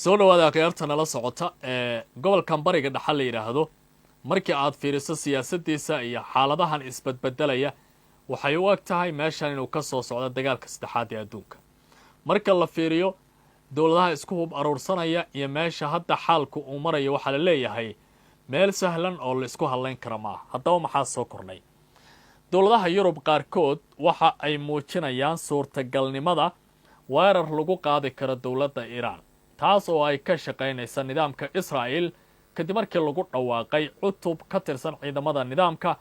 soo dhawaada khiyaarta nala socota gobolkan bariga dhaxal la yiraahdo markii aad fiiriso siyaasaddiisa iyo xaaladahan isbadbedelaya waxay u eg tahay meeshan inuu ka soo socdo dagaalka saddexaad ee adduunka marka la fiiriyo dowladaha isku hub aruursanaya iyo meesha hadda xaalku uu marayo waxaa la leeyahay meel sahlan oo la isku hadlayn kara maaha haddaba maxaa soo kornay dowladaha Yurub qaarkood waxa ay muujinayaan suurtagalnimada weerar lagu qaadi karo dowladda Iiraan taas oo ay ka shaqaynaysa nidaamka Israa'iil kadib markii lagu dhawaaqay cutub ka tirsan ciidamada nidaamka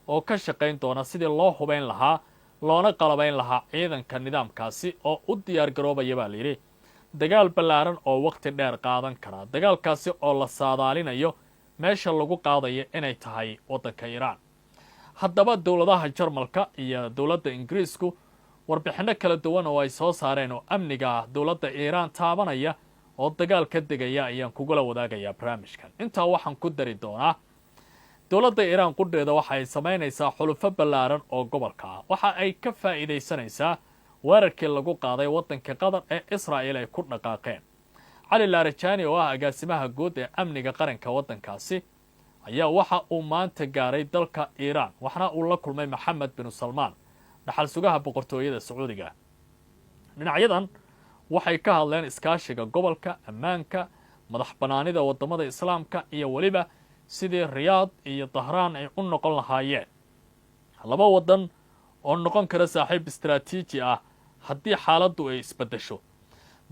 oo ka shaqayn doona sidii loo hubayn lahaa loona qalabayn lahaa ciidanka nidaamkaasi oo u diyaar garoobaya baa layidhi dagaal ballaaran oo waqti dheer qaadan kara dagaalkaasi oo la saadaalinayo meesha lagu qaadayo inay tahay waddanka Iiraan haddaba dowladaha Jarmalka iyo dowladda Ingiriisku warbixino kala duwan oo ay soo saareen oo amniga dowladda Iiraan taabanaya oo dagaal ka degaya ayaan kugula wadaagayaa barnaamijkan intaa waxaan ku dari doonaa dowladda Iiraan qudheeda waxa ay sameynaysaa xulufo ballaaran oo gobolka ah waxa ay ka faa'iideysanaysaa weerarkii lagu qaaday waddanka Qatar ee Israa'iil ay ku dhaqaaqeen Cali Larijani oo ah agaasimaha guud ee amniga qaranka waddankaasi ayaa waxa uu maanta gaaray dalka Iiraan waxna uu la kulmay Maxamed bin Salmaan dhaxal sugaha boqortooyada Sacuudiga dhinacyadan waxay ka hadleen iskaashiga gobolka ammaanka madax banaanida wadamada islaamka iyo waliba sidii Riyaad iyo Tahraan ay u noqon lahaayeen laba wadan oo noqon kara saaxiib istiraatiiji ah haddii xaaladdu ay isbedesho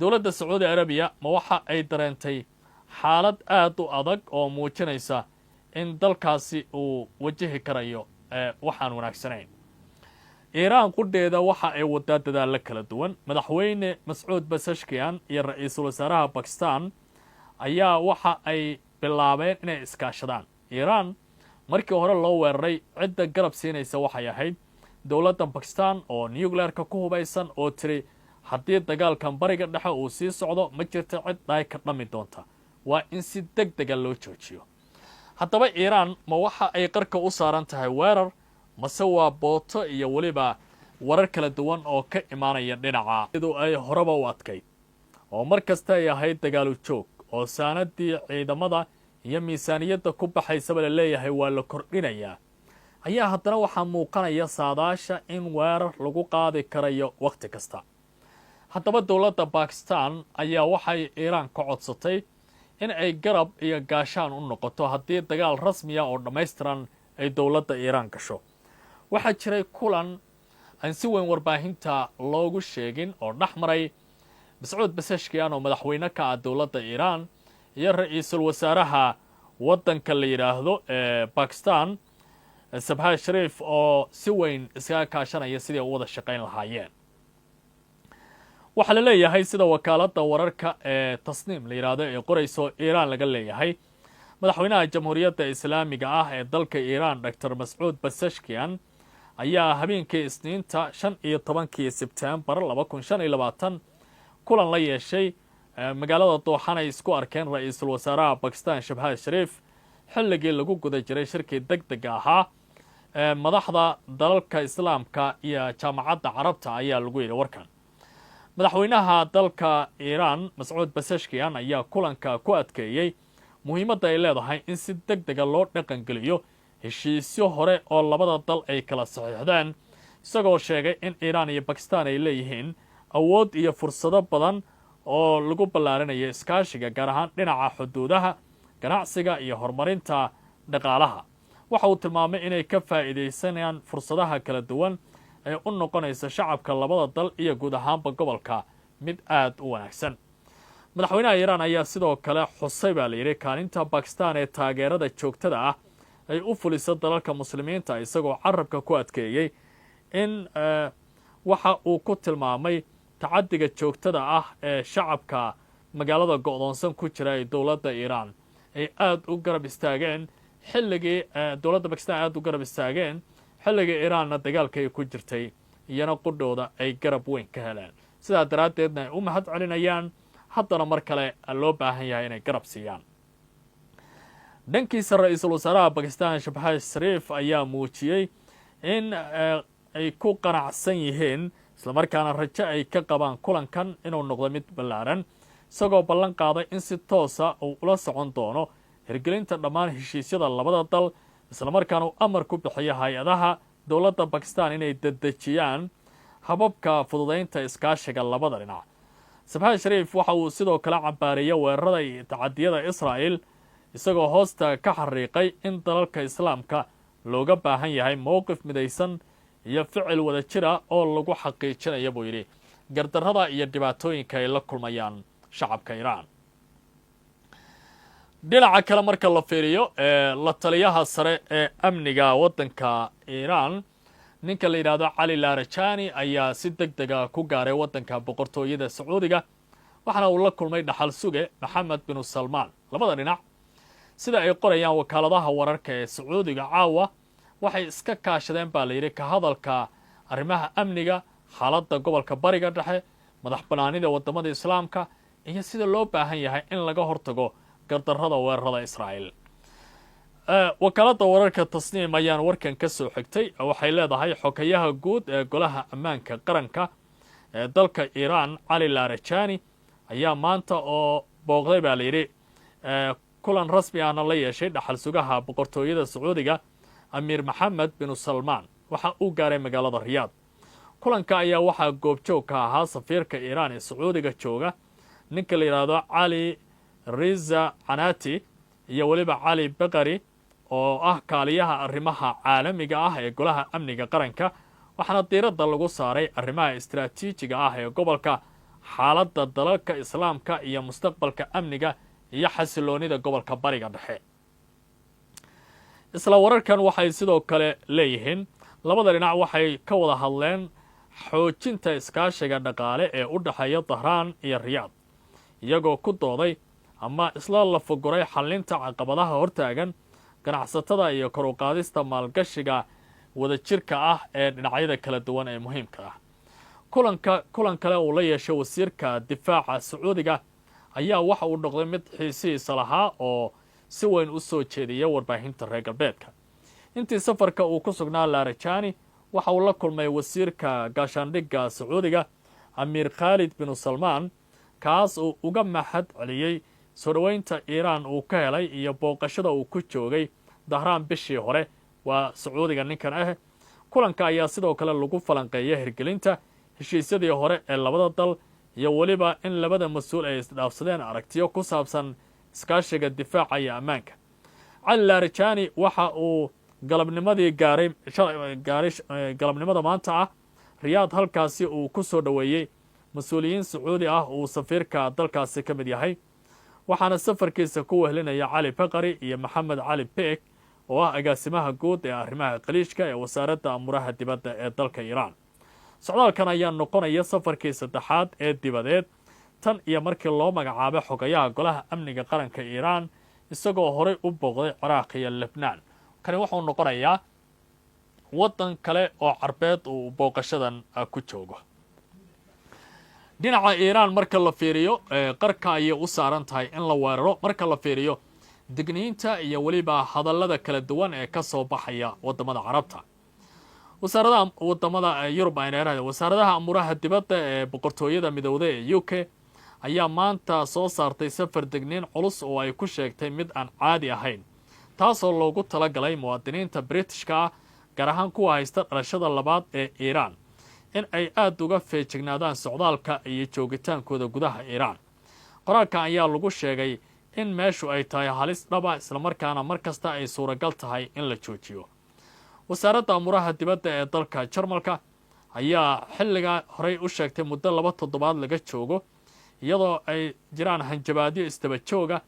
dowladda Sacuudi Arabiya ma waxa ay dareentay xaalad aad u adag oo muujinaysa in dalkaasi uu wajahi karayo waxaan wanaagsanayn Iiraan qudheeda waxa ay wadaa dadaal kala duwan madaxweyne Mas'uud Pezeshkian iyo ra'iisul wasaaraha Pakistan ayaa waxa ay bilaabeen inay iskaashadaan Iiraan markii hore loo weeraray cidda garab siinaysa waxay ahayd dowladda Pakistan oo nuclear-ka ku hubaysan oo tiri haddii dagaalkan bariga dhexe uu sii socdo ma jirto cid dhaay ka dhami doonta waa in si degdeg ah loo joojiyo haddaba Iiraan ma waxa ay qarka u saaran tahay weerar mase waa booto iyo waliba warar kala duwan oo ka imaanaya dhinaca sidoo ay horeba u adkayd oo markasta ay ahayd dagaal u joog oo saanadii ciidamada iyo miisaaniyadda ku baxaysaba la leeyahay waa la kordhinayaa ayaa haddana waxaa muuqanaya saadaasha in weerar lagu qaadi karayo waqti kasta haddaba dowladda Pakistan ayaa waxay Iiraan ka codsatay in ay garab iyo gaashaan u noqoto haddii dagaal rasmi ah oo dhammaystiran ay dowladda Iiraan gasho waxaa jiray kulan aan si weyn warbaahinta loogu sheegin oo dhaxmaray Mas'uud Pezeshkian oo madaxweyne ka ah dowladda Iiraan iyo ra'iisul wasaaraha waddanka la yiraahdo Pakistan Shehbaz Sharif oo si weyn iskaga kaashanaya sidii ay u wada shaqayn lahaayeen waxa la leeyahay sida wakaaladda wararka ee Tasniim la yiraahdo ee qorayso Iiraan laga leeyahay madaxweynaha jamhuuriyadda islaamiga ah ee dalka Iiraan Dr. Mas'uud Pezeshkian ayaa habeenkii Isniinta 15 Sebtembar 2025 kulan la yeeshay magaalada Dooxan ay isku arkeen ra'iisul wasaaraha Pakistan Shehbaz Sharif xilligii lagu guda jiray shirkii degdega ahaa madaxda dalalka islaamka iyo jaamacadda carabta ayaa lagu yiri warkan madaxweynaha dalka Iiraan Mas'uud Pezeshkian ayaa kulanka ku adkeeyay muhiimadda ay leedahay in si degdeg ah loo dhaqan geliyo heshiisyo hore oo labada dal ay kala saxiixdeen isagoo sheegay in Iiraan iyo Pakistan ay leeyihiin awood iyo fursado badan oo lagu ballaarinayo iskaashiga gaar ahaan dhinaca xuduudaha ganacsiga iyo horumarinta dhaqaalaha waxa uu tilmaamay inay ka faa'iideysanayaan fursadaha kala duwan ee u noqonaysa shacabka labada dal iyo guud ahaanba gobolka mid aad u wanaagsan madaxweynaha Iiraan ayaa sidoo kale xusay baa la yiri kaalinta Pakistan ee taageerada joogtada ah ay u fuliso dalalka muslimiinta isagoo carabka ku adkeeyay in waxa uu ku tilmaamay tacadiga joogtada ah ee shacabka magaalada go'doonsan ku jira ee dowladda Iiraan ay aad u garab istaageen xilligii dowladda Pakistan aad u garab istaageen xilligii Iiraanna dagaalka ay ku jirtay iyana qudhooda ay garab weyn ka heleen sidaa daraadeedna ay u mahad celinayaan haddana mar kale loo baahan yahay inay garab siiyaan dhankiisa ra'iisul wasaaraha Pakistan Shehbaz Sharif ayaa muujiyay in ay ku qanacsan yihiin isla markaana rajo ay ka qabaan kulankan inuu noqdo mid ballaaran isagoo ballan qaaday in si toosa uu ula socon doono hirgelinta dhammaan heshiisyada labada dal islamarkaana uu amar ku bixiya hay-adaha dowladda bakistan inay dedejiyaan hababka fududaynta iskaashiga labada dhinac. Sabha Shariif waxa uu sidoo kale cambaareeyay weerarada iyo tacadiyada Israa'iil isagoo hoosta ka xariiqay in dalalka islaamka looga baahan yahay mowqif midaysan iyo ficil wada jira oo lagu xaqiijinayo buu yidhi gardarrada iyo dhibaatooyinka ay la kulmayaan shacabka Iiraan. dhinaca kale marka la fiiriyo la taliyaha sare ee amniga waddanka Iiraan ninka la yiraahdo Cali Larijani ayaa si degdeg ah ku gaaray waddanka boqortooyada Sacuudiga waxaana uu la kulmay dhaxal suge Maxamed bin Salmaan. Labada dhinac sida ay qorayaan wakaaladaha wararka ee Sacuudiga caawa waxay iska kaashadeen baa la yiri ka hadalka arrimaha amniga, xaaladda gobolka bariga dhexe, madax banaanida wadamada islaamka iyo sida loo baahan yahay in laga hortago gardarrada weerarada Israa'iil. wakaalada wararka Tasniim ayaan warkan ka soo xigtay waxay leedahay xogayaha guud ee golaha ammaanka qaranka ee dalka Iiraan Cali Larijani ayaa maanta oo booqday baa la yiri kulan rasmi ahna la yeeshay dhaxal sugaha boqortooyada Sacuudiga Amiir Maxamed bin Salmaan waxa uu gaaray magaalada Riyaad. kulanka ayaa waxa goobjoog ka ahaa safiirka Iiraan ee Sacuudiga jooga ninka la yiraahdo Cali Riza Anati iyo waliba Cali Baqari oo ah kaaliyaha arrimaha caalamiga ah ee golaha amniga qaranka waxaana diiradda lagu saaray arrimaha istiraatiijiga ah ee gobolka, xaaladda dalalka islaamka iyo mustaqbalka amniga iyo xasiloonida gobolka bariga dhexe. isla wararkan waxay sidoo kale leeyihiin labada dhinac waxay ka wada hadleen xoojinta iskaashiga dhaqaale ee u dhaxeeya Dahraan iyo Riyaad iyagoo ku dooday ama isla la foguray xallinta caqabadaha hortaagan ganacsatada iyo kor u qaadista maalgashiga wadajirka ah ee dhinacyada kala duwan ee muhiimka ah. kulan kale uu la yeeshay wasiirka difaaca Sacuudiga ayaa waxa uu noqday mid xiisihiisa lahaa oo si weyn u soo jeediyay warbaahinta reer galbeedka. intii safarka uu ku sugnaa Larijani waxa uu la kulmay wasiirka gaashaandhigga Sacuudiga Amiir Khalid bin Salmaan kaas uu uga mahad celiyay soo dhaweynta Iiraan uu ka helay iyo booqashada uu ku joogay Dahraan bishii hore waa Sacuudiga ninkan ah. kulanka ayaa sidoo kale lagu falanqeeyay hirgelinta heshiisyadii hore ee labada dal iyo waliba in labada mas'uul ay isdhaafsadeen aragtiyo ku saabsan iskaashiga difaaca iyo ammaanka. Cali Larijani waxa uu galabnimadii gaaray galabnimada maanta ah Riyaad halkaasi uu ku soo dhaweeyay mas'uuliyiin Sacuudi ah uu safiirka dalkaasi ka mid yahay waxaana safarkiisa ku wehlinaya Cali Baqari iyo Maxamed Cali Beek oo ah agaasimaha guud ee arrimaha qaliishka ee wasaaradda amuraha dibadda ee dalka Iiraan. socdaalkan ayaa noqonaya safarkii saddexaad ee dibadeed tan iyo markii loo magacaabay xogayaha golaha amniga qaranka Iiraan isagoo horey u booqday Ciraaq iyo Lebanon. kani wuxuu noqonayaa waddan kale oo carbeed uu booqashadan ku joogo. dhinaca Iiraan marka la fiiriyo qarka ayay u saaran tahay in la weeraro marka la fiiriyo digniinta iyo waliba hadallada kala duwan ee ka soo baxaya wadamada Carabta. wasaaradaha wadamada Yurub ay leedahay wasaaradaha amuraha dibadda ee boqortooyada midowday ee UK ayaa maanta soo saartay safar digniin culus oo ay ku sheegtay mid aan caadi ahayn taasoo loogu talagalay muwaadiniinta Britishka ah gaar ahaan kuwa haysta dhalashada labaad ee Iiraan in ay aad uga feejignaadaan socdaalka iyo joogitaankooda gudaha Iiraan. qoraalka ayaa lagu sheegay in meeshu ay tahay halis dhaba isla markaana markasta ay suuragal tahay in la joojiyo. wasaaradda amuraha dibadda ee dalka Jarmalka ayaa xilliga horey u sheegtay muddo 2 toddobaad laga joogo iyadoo ay jiraan hanjabaadyo istaba jooga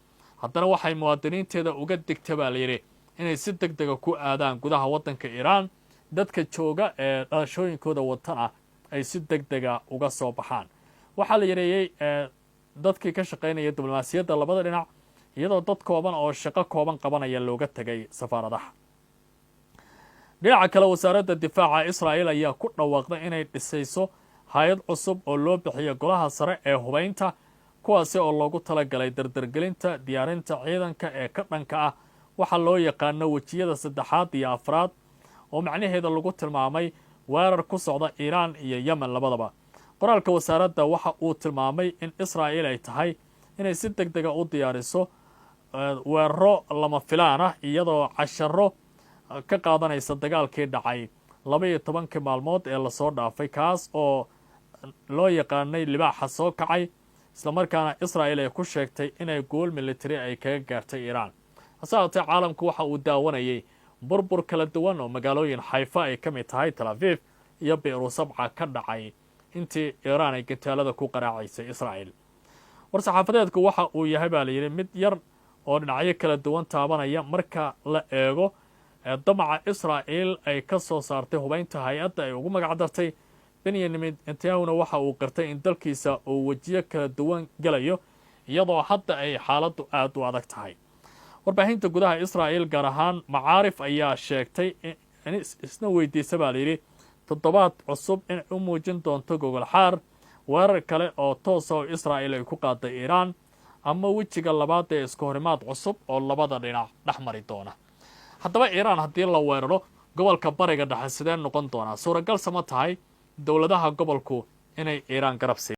haddana waxay muwaadiniinteeda uga digtay baa la yiri inay si degdeg ah ku aadaan gudaha waddanka Iiraan dadka jooga ee dhalashooyinkooda watana ay si degdeg ah uga soo baxaan. waxaa la yareeyay dadkii ka shaqeynaya diblomaasiyadda labada dhinac iyadoo dad kooban oo shaqo kooban qabanaya looga tagay safaaradaha. dhinaca kale wasaaradda difaaca Israa'iil ayaa ku dhawaaqday inay dhisayso hay'ad cusub oo loo bixiyo golaha sare ee hubaynta kuwaasi oo loogu talagalay dardargelinta diyaarinta ciidanka ee ka dhanka ah waxa loo yaqaano wajiyada saddexaad iyo afraad oo macnaheeda lagu tilmaamay weerar ku socda Iiraan iyo Yemen labadaba. qoraalka wasaaradda waxa uu tilmaamay in Israa'iil ay tahay inay si degdega u diyaariso weeraro lama filaan ah iyadoo casharo ka qaadanaysa dagaalkii dhacay 12 maalmood ee lasoo dhaafay kaas oo loo yaqaanay libaaxa soo kacay isla markaana Israa'iil ay ku sheegtay inay gool military ay kaga gaartay Iran hasaatee caalamku waxa uu daawanayay burbur kala duwan oo magaalooyin Haifa ay ka mid tahay Tel Aviv iyo Beirut sabca ka dhacay intii Iran ay gataalada ku qaraacaysay Israa'iil war-saxaafadeedku waxa uu yahay baa la yiri mid yar oo dhinacyo kala duwan taabanaya marka la eego damaca Israa'iil ay ka soo saartay hubaynta hay'adda ay ugu magac dartay Benjamin Netanyahu waxa uu qirtay in dalkiisa uu wajiyo kala duwan galayo iyadoo hadda ay xaaladdu aad u adag tahay warbaahinta gudaha Israa'iil gaar ahaan Macaarif ayaa sheegtay in isna weydiisay baa la yiri toddobaad cusub in uu muujin doonto gogol xaar weerar kale oo toos ah Israa'iil ay ku qaaday Iran ama wejiga labaad ee isku horimaad cusub oo labada dhinac dhaxmari doona haddaba Iran haddii la weeraro gobolka bariga dhexe sidee noqon doona suuragal sama tahay dawladaha gobolku inay Iran garab